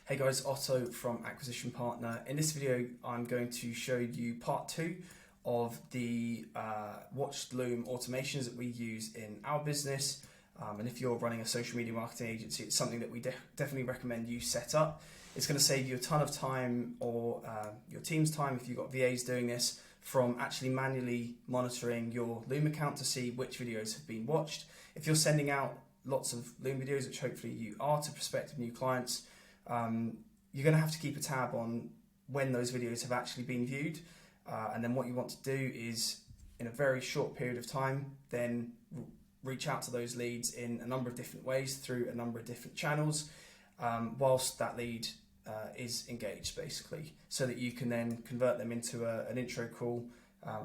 Hey guys, Otto from Acquisition Partner. In this video, I'm going to show you part 2 of the watched Loom automations that we use in our business. And if you're running a social media marketing agency, it's something that we definitely recommend you set up. It's going to save you a ton of time, or your team's time if you've got VAs doing this, from actually manually monitoring your Loom account to see which videos have been watched. If you're sending out lots of Loom videos, which hopefully you are, to prospective new clients, you're going to have to keep a tab on when those videos have actually been viewed, and then what you want to do is, in a very short period of time, then reach out to those leads in a number of different ways through a number of different channels, whilst that lead is engaged, basically, so that you can then convert them into an intro call,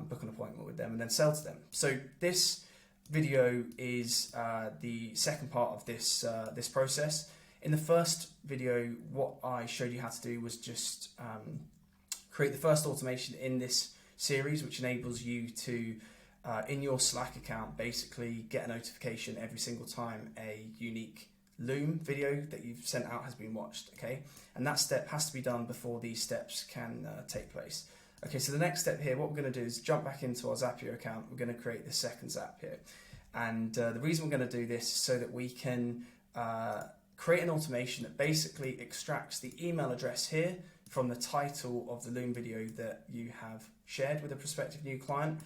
book an appointment with them, and then sell to them. So this video is the second part of this process. In the first video, what I showed you how to do was just create the first automation in this series, which enables you to, in your Slack account, basically get a notification every single time a unique Loom video that you've sent out has been watched, okay? And that step has to be done before these steps can take place. Okay, so the next step here, what we're going to do is jump back into our Zapier account. We're going to create the second Zap here. And the reason we're going to do this is so that we can create an automation that basically extracts the email address here from the title of the Loom video that you have shared with a prospective new client,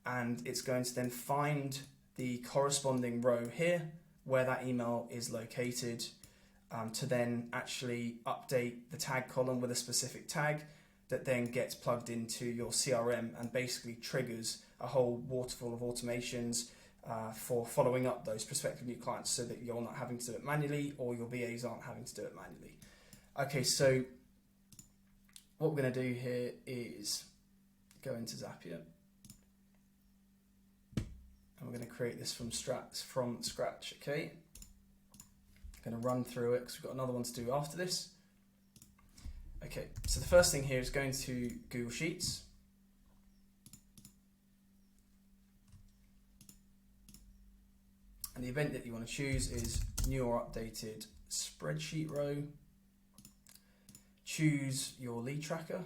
and it's going to then find the corresponding row here where that email is located, to then actually update the tag column with a specific tag that then gets plugged into your CRM and basically triggers a whole waterfall of automations for following up those prospective new clients, so that you're not having to do it manually, or your VAs aren't having to do it manually. Okay, so what we're going to do here is go into Zapier, and we're going to create this from scratch. Okay, I'm going to run through it because we've got another one to do after this. Okay, so the first thing here is going to Google Sheets. And the event that you want to choose is new or updated spreadsheet row. Choose your lead tracker.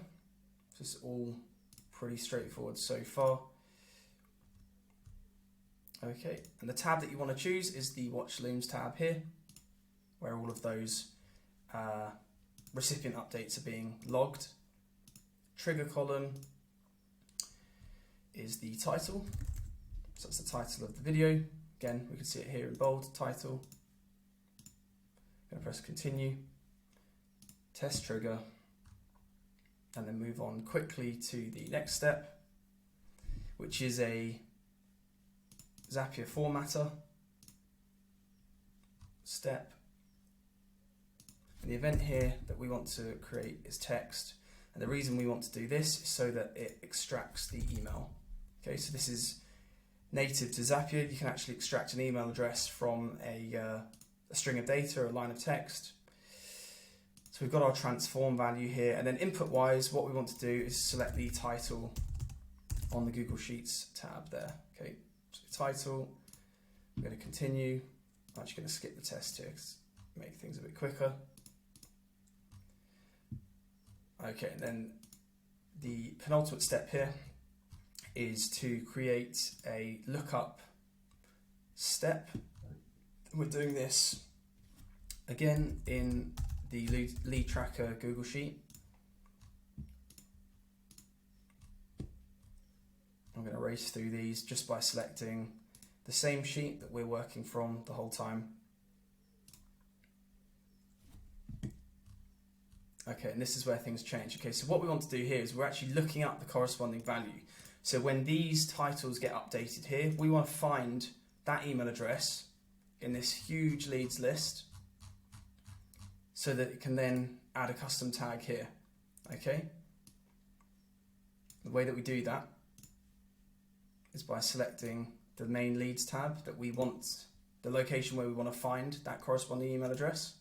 This is all pretty straightforward so far. Okay, and the tab that you want to choose is the Watch Looms tab here, where all of those recipient updates are being logged. Trigger column is the title. So that's the title of the video. Again, we can see it here in bold, title. I'm going to press continue, test trigger, and then move on quickly to the next step, which is a Zapier formatter step. And the event here that we want to create is text. And the reason we want to do this is so that it extracts the email. Okay, so this is native to Zapier. You can actually extract an email address from a string of data or a line of text. So we've got our transform value here, and then input wise, what we want to do is select the title on the Google Sheets tab there. Okay, so the title, I'm going to continue. I'm actually going to skip the test here to make things a bit quicker. Okay, and then the penultimate step here is to create a lookup step. We're doing this again in the lead tracker Google Sheet. I'm going to race through these just by selecting the same sheet that we're working from the whole time. Okay, and this is where things change. Okay, so what we want to do here is we're actually looking up the corresponding value. So when these titles get updated here, we want to find that email address in this huge leads list, so that it can then add a custom tag here. Okay, the way that we do that is by selecting the main leads tab that we want, the location where we want to find that corresponding email address.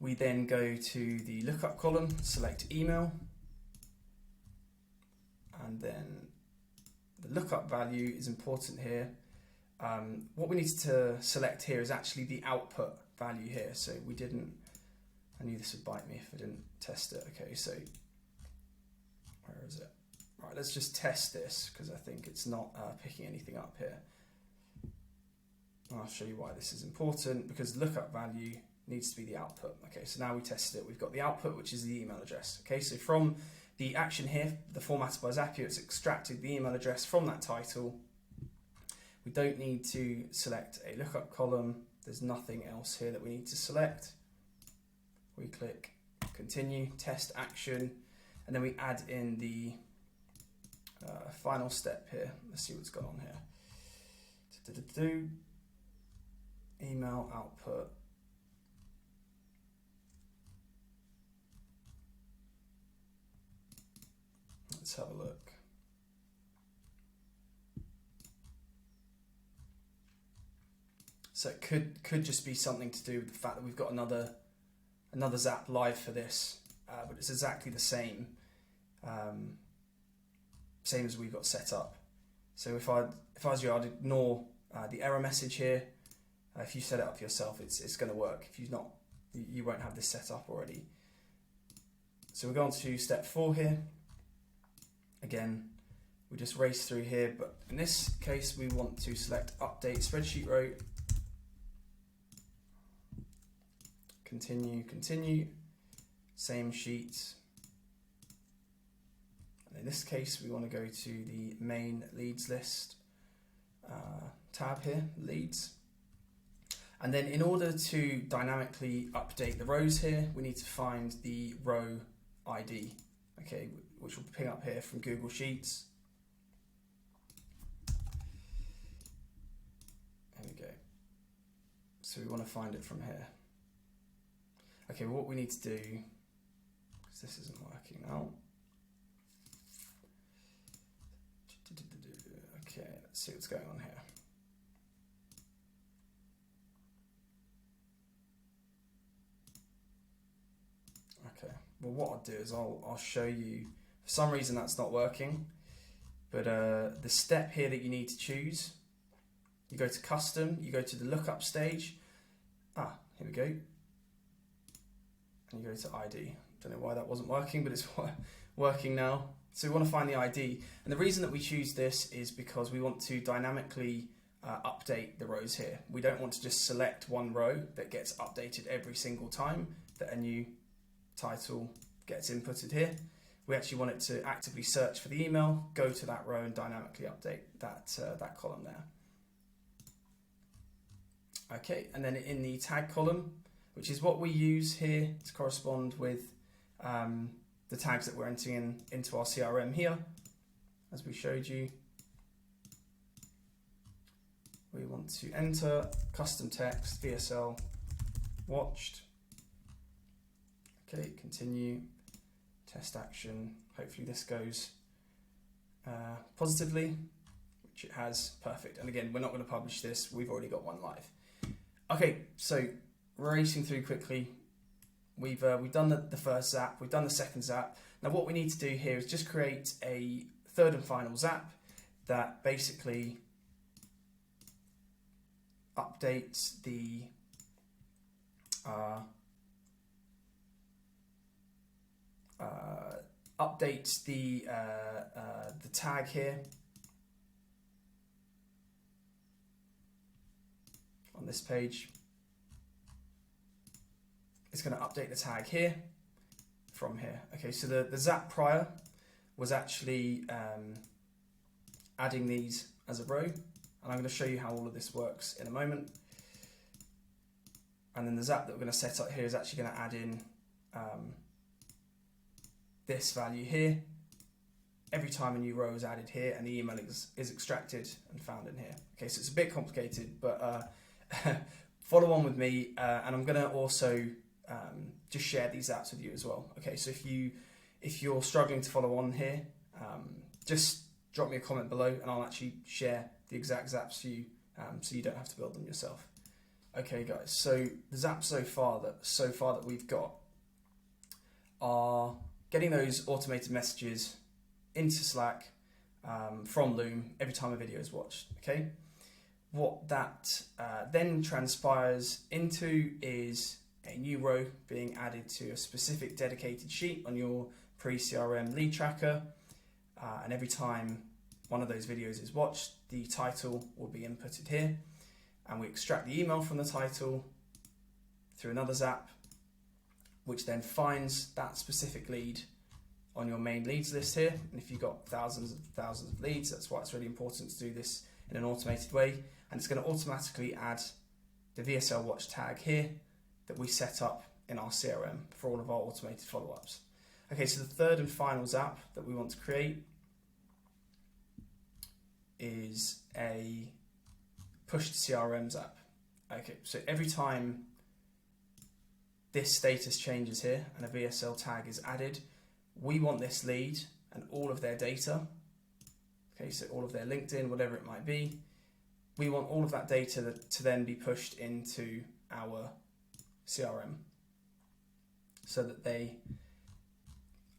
We then go to the lookup column, select email, and then the lookup value is important here. What we need to select here is actually the output value here. So we didn't I knew this would bite me if I didn't test it. Okay, so where is it? Right, let's just test this because I think it's not picking anything up here. I'll show you why this is important, because the lookup value needs to be the output. Okay, so now we tested it. We've got the output, which is the email address. Okay, so from the action here, the formatted by Zapier, it's extracted the email address from that title. We don't need to select a lookup column. There's nothing else here that we need to select. We click continue, test action, and then we add in the final step here. Let's see what's gone on here. Email output. Let's have a look. So it could just be something to do with the fact that we've got another Zap live for this, but it's exactly the same, same as we've got set up. So if I was you, I'd ignore the error message here. If you set it up yourself, it's going to work. If you've not, you won't have this set up already. So we're going to step 4 here. Again, we just race through here, but in this case, we want to select update spreadsheet row. Continue, same sheet. And in this case, we want to go to the main leads list tab here, leads. And then in order to dynamically update the rows here, we need to find the row ID, okay, which will ping up here from Google Sheets. There we go. So we want to find it from here. Okay, well, what we need to do, because this isn't working now. Okay, let's see what's going on here. Okay, well, what I'll do is I'll show you. For some reason that's not working, but the step here that you need to choose, you go to custom, you go to the lookup stage. Here we go. And you go to ID. Don't know why that wasn't working, but it's working now. So we want to find the ID. And the reason that we choose this is because we want to dynamically update the rows here. We don't want to just select one row that gets updated every single time that a new title gets inputted here. We actually want it to actively search for the email, go to that row and dynamically update that column there. Okay, and then in the tag column, which is what we use here to correspond with the tags that we're entering into our CRM here, as we showed you. We want to enter custom text, VSL, watched. Okay, continue, test action. Hopefully this goes positively, which it has, perfect. And again, we're not going to publish this, we've already got one live. Okay, so racing through quickly, we've done the first Zap, we've done the second Zap. Now what we need to do here is just create a third and final Zap that basically updates the tag here on this page. It's going to update the tag here from here. Okay, so the Zap prior was actually adding these as a row, and I'm going to show you how all of this works in a moment. And then the Zap that we're going to set up here is actually going to add in this value here every time a new row is added here, and the email is extracted and found in here. Okay, so it's a bit complicated, but follow on with me, and I'm going to also just share these apps with you as well. Okay, so if you're struggling to follow on here, just drop me a comment below, and I'll actually share the exact Zaps for you, so you don't have to build them yourself. Okay, guys. So the Zaps so far that we've got are getting those automated messages into Slack from Loom every time a video is watched. Okay. What that then transpires into is a new row being added to a specific dedicated sheet on your pre-CRM lead tracker, and every time one of those videos is watched, the title will be inputted here, and we extract the email from the title through another Zap, which then finds that specific lead on your main leads list here. And if you've got thousands of leads, that's why it's really important to do this in an automated way, and it's going to automatically add the VSL watch tag here that we set up in our CRM for all of our automated follow-ups. Okay, so the third and final Zap that we want to create is a push to CRM Zap. Okay, so every time this status changes here and a VSL tag is added, we want this lead and all of their data, okay, so all of their LinkedIn, whatever it might be, we want all of that data to then be pushed into our CRM so that they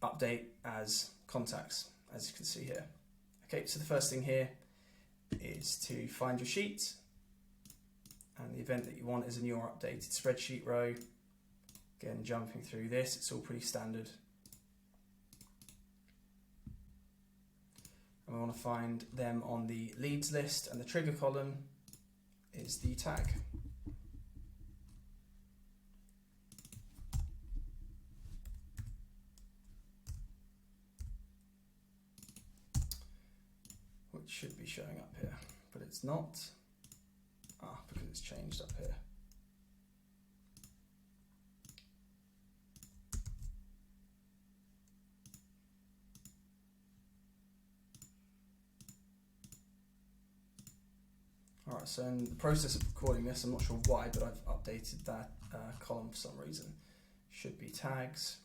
update as contacts, as you can see here. Okay, so the first thing here is to find your sheet, and the event that you want is in your updated spreadsheet row. Again, jumping through this, it's all pretty standard. And we want to find them on the leads list, and the trigger column is the tag. Which should be showing up here, but it's not. Because it's changed up here. Alright, so in the process of recording this, I'm not sure why, but I've updated that column for some reason. Should be tags.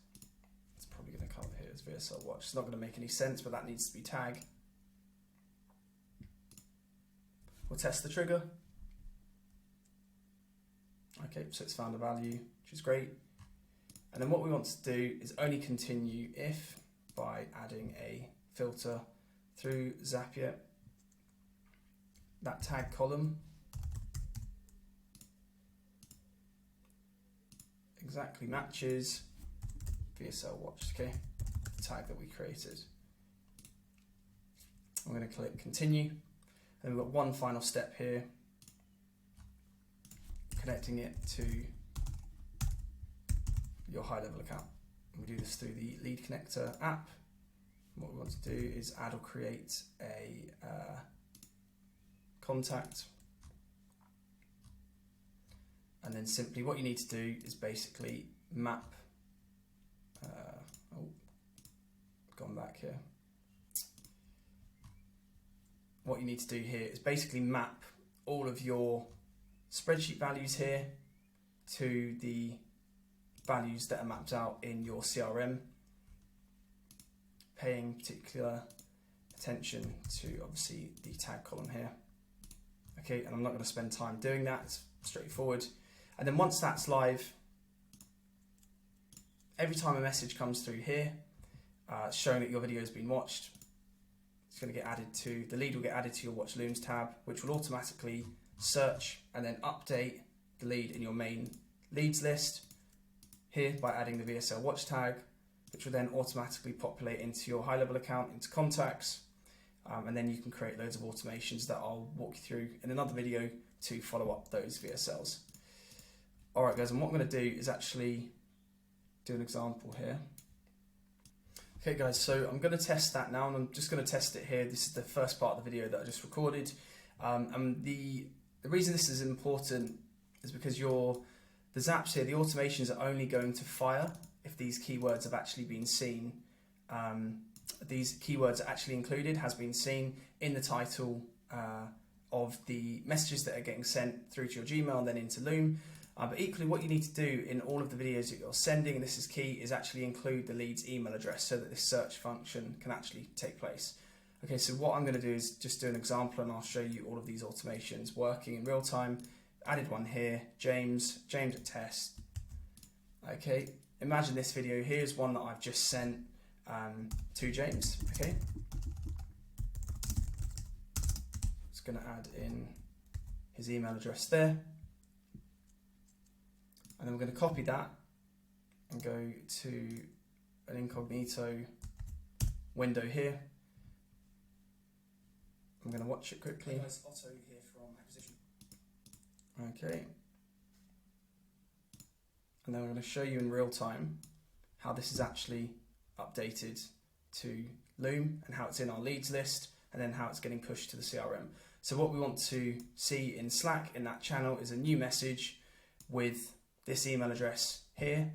It's probably going to come up here as VSL watch. It's not going to make any sense, but that needs to be tag. We'll test the trigger. Okay, so it's found a value, which is great. And then what we want to do is only continue if by adding a filter through Zapier. That tag column exactly matches VSL watch, okay, the tag that we created. I'm going to click continue, and we've got one final step here, connecting it to your high-level account. And we do this through the Lead Connector app. What we want to do is add or create a contact, and then simply what you need to do is basically map gone back here. What you need to do here is basically map all of your spreadsheet values here to the values that are mapped out in your CRM, paying particular attention to obviously the tag column here. Okay, and I'm not going to spend time doing that, it's straightforward. And then once that's live, every time a message comes through here, showing that your video has been watched, it's going to get added to, the lead will get added to your Watch Looms tab, which will automatically search and then update the lead in your main leads list here by adding the VSL watch tag, which will then automatically populate into your high-level account, into contacts, and then you can create loads of automations that I'll walk you through in another video to follow up those VSLs. Alright guys, and what I'm going to do is actually do an example here. Okay guys, so I'm going to test that now, and I'm just going to test it here. This is the first part of the video that I just recorded. And the reason this is important is because the zaps here, the automations are only going to fire if these keywords have actually been seen. These keywords are actually included, has been seen in the title of the messages that are getting sent through to your Gmail and then into Loom. But equally, what you need to do in all of the videos that you're sending, and this is key, is actually include the lead's email address so that this search function can actually take place. Okay, so what I'm going to do is just do an example, and I'll show you all of these automations working in real time. Added one here, James at test. Okay, imagine this video here is one that I've just sent to James. Okay, just going to add in his email address there. And then we're going to copy that and go to an incognito window here. I'm going to watch it quickly. Hey guys, Otto here from Acquisition. Okay. And then I'm going to show you in real time how this is actually updated to Loom and how it's in our leads list, and then how it's getting pushed to the CRM. So what we want to see in Slack in that channel is a new message with this email address here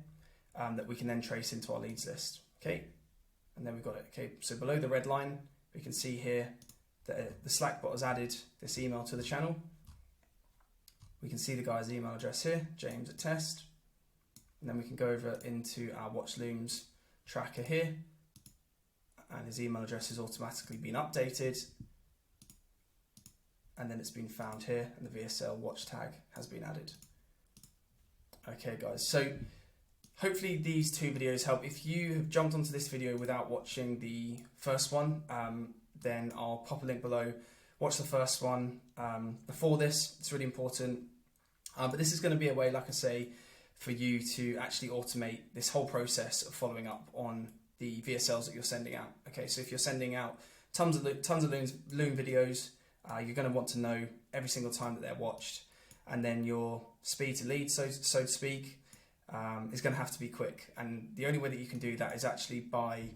that we can then trace into our leads list. Okay, and then we've got it. Okay, so below the red line, we can see here that the Slack bot has added this email to the channel. We can see the guy's email address here, James@test. And then we can go over into our Watch Loom's tracker here, and his email address has automatically been updated, and then it's been found here, and the VSL watch tag has been added. Okay guys, so hopefully these two videos help. If you have jumped onto this video without watching the first one, then I'll pop a link below. Watch the first one before this, it's really important. But this is going to be a way, like I say, for you to actually automate this whole process of following up on the VSLs that you're sending out. Okay, so if you're sending out tons of Loom videos, you're going to want to know every single time that they're watched, and then your speed to lead, so to speak, is going to have to be quick. And the only way that you can do that is actually by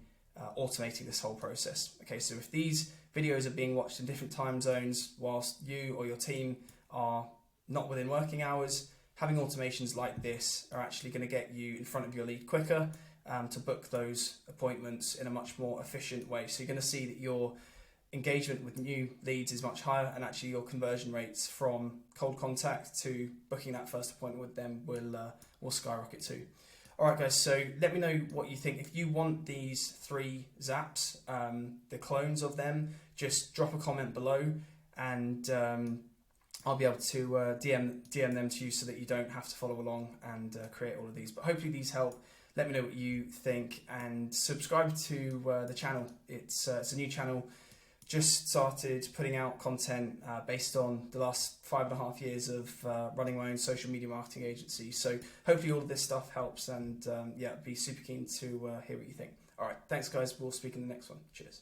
automating this whole process. Okay, so if these videos are being watched in different time zones whilst you or your team are not within working hours, having automations like this are actually going to get you in front of your lead quicker to book those appointments in a much more efficient way. So you're going to see that your engagement with new leads is much higher, and actually your conversion rates from cold contact to booking that first appointment with them will skyrocket too. Alright guys, so let me know what you think. If you want these 3 zaps, the clones of them, just drop a comment below, and I'll be able to DM them to you so that you don't have to follow along and create all of these. But hopefully these help. Let me know what you think, and subscribe to the channel. It's a new channel. Just started putting out content based on the last 5.5 years of running my own social media marketing agency. So hopefully all of this stuff helps, and yeah, be super keen to hear what you think. All right, thanks guys. We'll speak in the next one. Cheers.